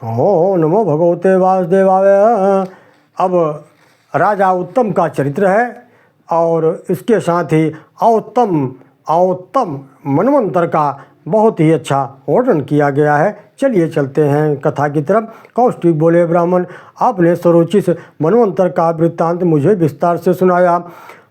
हो नमो भगवते वासुदेवाय। अब राजा उत्तम का चरित्र है और इसके साथ ही औत्तम मनवंतर का बहुत ही अच्छा वर्णन किया गया है। चलिए चलते हैं कथा की तरफ। कौशिक बोले, ब्राह्मण, आपने स्वरोचित मनवंतर का वृत्तांत मुझे विस्तार से सुनाया।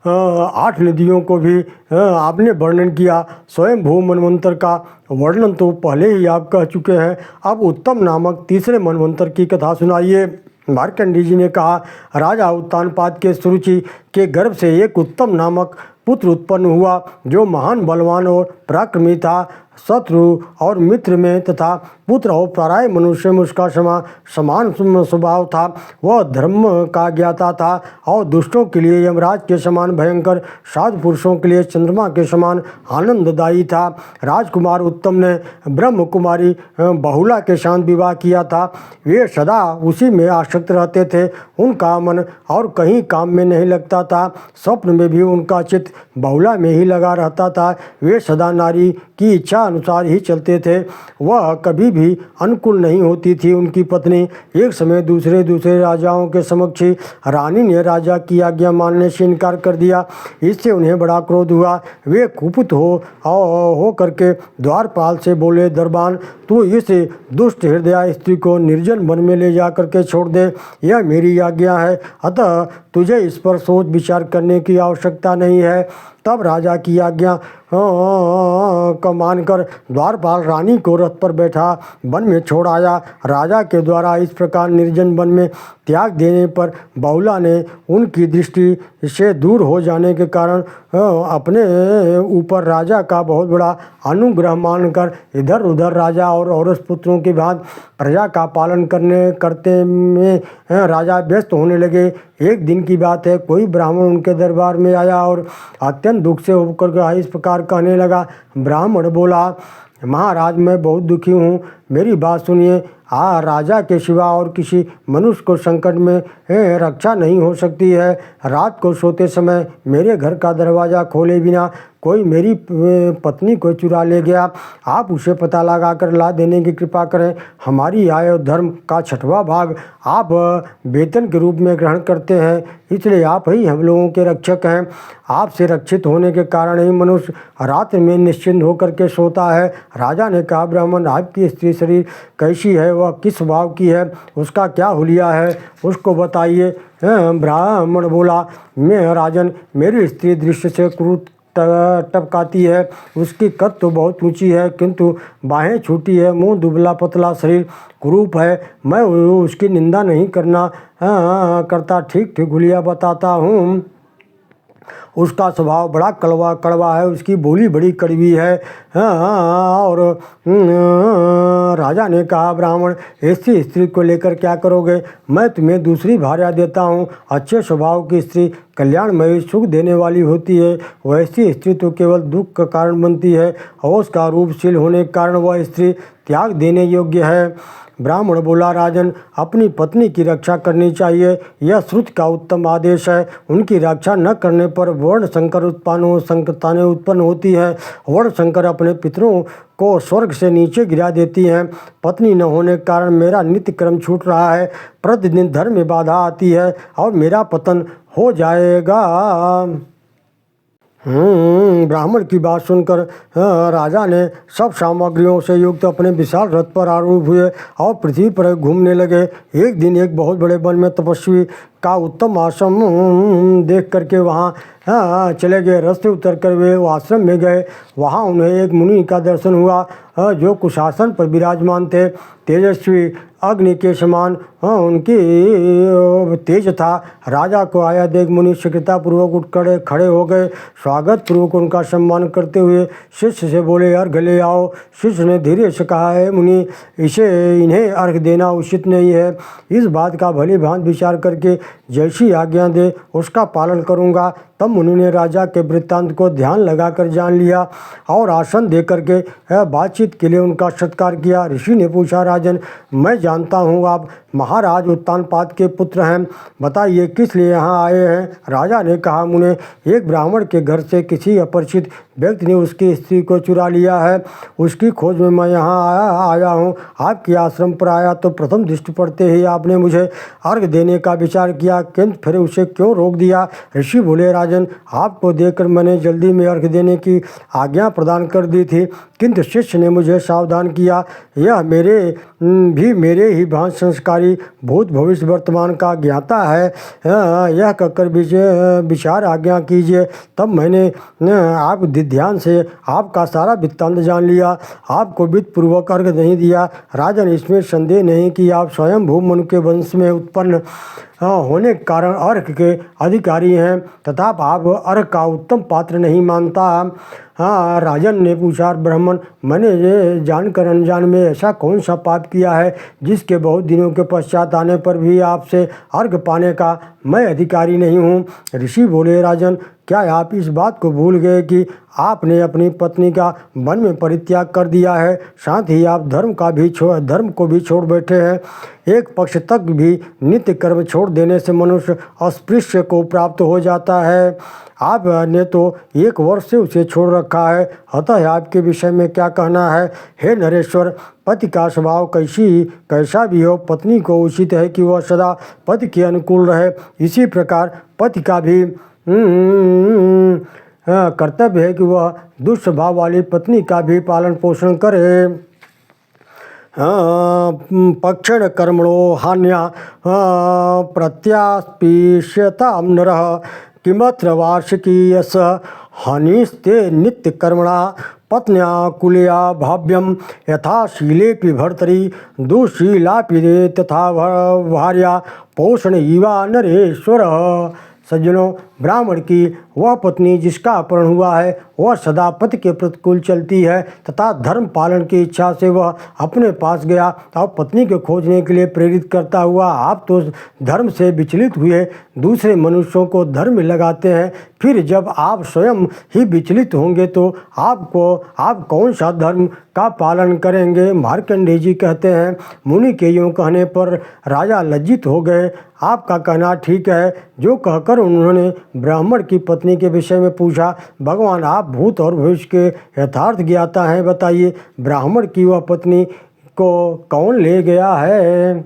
8 निधियों को भी आपने वर्णन किया। स्वयं भू मनवंतर का वर्णन तो पहले ही आप कह चुके हैं। अब उत्तम नामक तीसरे मनवंतर की कथा सुनाइए। मार्कंडेय जी ने कहा, राजा उत्तानपाद के सुरुचि के गर्भ से एक उत्तम नामक पुत्र उत्पन्न हुआ, जो महान बलवान और पराक्रमी था। शत्रु और मित्र में तथा पुत्र और पराय मनुष्य में उसका समान स्वभाव था। वह धर्म का ज्ञाता था और दुष्टों के लिए यमराज के समान भयंकर, साधु पुरुषों के लिए चंद्रमा के समान आनंददायी था। राजकुमार उत्तम ने ब्रह्म कुमारी बहुला के साथ विवाह किया था। वे सदा उसी में आसक्त रहते थे। उनका मन और कहीं काम में नहीं लगता था। स्वप्न में भी उनका चित्त बहुला में ही लगा रहता था। वे सदा नारी की इच्छा अनुसार ही चलते थे। वह कभी भी अनुकूल नहीं होती थी। उनकी पत्नी एक समय दूसरे राजाओं के समक्ष रानी ने राजा की आज्ञा मानने से इनकार कर दिया। इससे उन्हें बड़ा क्रोध हुआ। वे कुपित हो करके द्वारपाल से बोले, दरबान, तू इस दुष्ट हृदय स्त्री को निर्जन वन में ले जा करके छोड़ दे। यह मेरी आज्ञा है, अतः तुझे इस पर सोच विचार करने की आवश्यकता नहीं है। तब राजा की आज्ञा को मानकर द्वारपाल रानी को रथ पर बैठा वन में छोड़ आया। राजा के द्वारा इस प्रकार निर्जन वन में त्याग देने पर बहुला ने उनकी दृष्टि से दूर हो जाने के कारण अपने ऊपर राजा का बहुत बड़ा अनुग्रह मानकर इधर उधर राजा और औरस पुत्रों के भांति प्रजा का पालन करते में राजा व्यस्त होने लगे। एक दिन की बात है, कोई ब्राह्मण उनके दरबार में आया और अत्यंत दुख से होकर इस प्रकार कहने लगा। ब्राह्मण बोला, महाराज, मैं बहुत दुखी हूँ, मेरी बात सुनिए। राजा के सिवा और किसी मनुष्य को संकट में रक्षा नहीं हो सकती है। रात को सोते समय मेरे घर का दरवाज़ा खोले बिना कोई मेरी पत्नी को चुरा ले गया। आप उसे पता लगाकर ला देने की कृपा करें। हमारी आय और धर्म का 6वां भाग आप वेतन के रूप में ग्रहण करते हैं, इसलिए आप ही हम लोगों के रक्षक हैं। आपसे रक्षित होने के कारण ही मनुष्य रात में निश्चिंत होकर के सोता है। राजा ने कहा, ब्राह्मण, आपकी स्त्री शरीर कैसी है, वह किस स्वभाव की है, उसका क्या हुलिया है, उसको बताइए। ब्राह्मण बोला, मैं राजन, मेरी स्त्री दृश्य से क्रूर टपकाती है। उसकी कद तो बहुत ऊंची है, किंतु बाहें छोटी है। मुंह दुबला पतला, शरीर कुरूप है। मैं उसकी निंदा नहीं करता, ठीक हुलिया बताता हूँ। उसका स्वभाव बड़ा कड़वा है, उसकी बोली बड़ी कड़वी है। और राजा ने कहा, ब्राह्मण, ऐसी स्त्री को लेकर क्या करोगे? मैं तुम्हें दूसरी भार्या देता हूँ। अच्छे स्वभाव की स्त्री कल्याणमयी, सुख देने वाली होती है। वैसी स्त्री तो केवल दुख का कारण बनती है और उसका रूपशील होने के कारण वह स्त्री त्याग देने योग्य है। ब्राह्मण बोला, राजन, अपनी पत्नी की रक्षा करनी चाहिए, यह श्रुति का उत्तम आदेश है। उनकी रक्षा न करने पर वर्ण संकर संकतानें उत्पन्न होती है। वर्ण संकर अपने पितरों को स्वर्ग से नीचे गिरा देती हैं। पत्नी न होने के कारण मेरा नित्य क्रम छूट रहा है। प्रतिदिन धर्म में बाधा आती है और मेरा पतन हो जाएगा। ब्राह्मण की बात सुनकर राजा ने सब सामग्रियों से युक्त अपने विशाल रथ पर आरूढ़ हुए और पृथ्वी पर घूमने लगे। एक दिन एक बहुत बड़े वन में तपस्वी का उत्तम आश्रम देख करके वहाँ चले गए। रथ से उतर कर वे आश्रम में गए। वहाँ उन्हें एक मुनि का दर्शन हुआ, जो कुशासन पर विराजमान थे। तेजस्वी अग्नि के समान उनकी तेज था। राजा को आया देख मुनि शीघ्रतापूर्वक उठ खड़े हो गए। स्वागत पूर्वक उनका सम्मान करते हुए शिष्य से बोले, अर्घ ले आओ। शिष्य ने धीरे से कहा, है मुनि, इन्हें अर्घ देना उचित नहीं है। इस बात का भली भांति विचार करके जैसी आज्ञा दे उसका पालन करूँगा। तब मुनि ने राजा के वृत्तांत को ध्यान लगाकर जान लिया और आसन दे करके बातचीत के लिए उनका सत्कार किया। ऋषि ने पूछा, राजन, मैं जानता हूँ आप महाराज उत्तानपाद के पुत्र हैं, बताइए किस लिए यहाँ आए हैं। राजा ने कहा, मुने, एक ब्राह्मण के घर से किसी अपरिचित व्यक्ति ने उसकी स्त्री को चुरा लिया है, उसकी खोज में मैं यहाँ आया हूँ। आपके आश्रम पर आया तो प्रथम दृष्टि पड़ते ही आपने मुझे अर्घ देने का विचार किया, किंतु फिर उसे क्यों रोक दिया। ऋषि बोले, राजन, आपको देखकर मैंने जल्दी में अर्घ देने की आज्ञा प्रदान कर दी थी, किंतु शिष्य ने मुझे सावधान किया। यह मेरे ही भांति संस्कारी भूत भविष्य वर्तमान का ज्ञाता है, यह कहकर विचार आज्ञा कीजिए। तब मैंने आप ध्यान से आपका सारा वृत्तांत जान लिया, आपको वित्तपूर्वक अर्घ नहीं दिया। राजन, इसमें संदेह नहीं कि आप स्वयं भू मनु के वंश में उत्पन्न होने के कारण अर्घ के अधिकारी हैं, तथा आप अर्घ का उत्तम पात्र नहीं मानता। राजन ने पूछा, ब्राह्मण, मैंने ये जानकर अनजान में ऐसा कौन सा पाप किया है जिसके बहुत दिनों के पश्चात आने पर भी आपसे अर्घ पाने का मैं अधिकारी नहीं हूँ। ऋषि बोले, राजन, क्या आप इस बात को भूल गए कि आपने अपनी पत्नी का वन में परित्याग कर दिया है, साथ ही आप धर्म को भी छोड़ बैठे हैं। एक पक्ष तक भी नित्य कर्म छोड़ देने से मनुष्य अस्पृश्य को प्राप्त हो जाता है। आपने तो 1 वर्ष से उसे छोड़ रखा है, अतः आपके विषय में क्या कहना है। हे नरेश्वर, पति का स्वभाव कैसा भी हो, पत्नी को उचित है कि वह सदा पति के अनुकूल रहे। इसी प्रकार पति का भी कर्तव्य है कि वह दुष्स्वभाव वाली पत्नी का भी पालन पोषण करे। पक्षेण कर्मणो हान्या प्रत्यास्पृश्यतां नरः, किमत्र वार्षिकीयस हनिस्ते नित्य कर्मणा पत्न्या कुलया भाव्यम, यथा शीलेपि भर्तरि दुःशीलापि रे, तथा भार्या पोषण इवा नरेश्वर। सज्जनों, ब्राह्मण की वह पत्नी जिसका अपहरण हुआ है वह सदा पति के प्रतिकूल चलती है, तथा धर्म पालन की इच्छा से वह अपने पास गया और पत्नी को खोजने के लिए प्रेरित करता हुआ आप तो धर्म से विचलित हुए दूसरे मनुष्यों को धर्म में लगाते हैं। फिर जब आप स्वयं ही विचलित होंगे तो आप कौन सा धर्म का पालन करेंगे। मार्कंडेय जी कहते हैं, मुनि के यूँ कहने पर राजा लज्जित हो गए। आपका कहना ठीक है, जो कहकर उन्होंने ब्राह्मण की पत्नी के विषय में पूछा। भगवान, आप भूत और भविष्य के यथार्थ ज्ञाता हैं, बताइए ब्राह्मण की वह पत्नी को कौन ले गया है।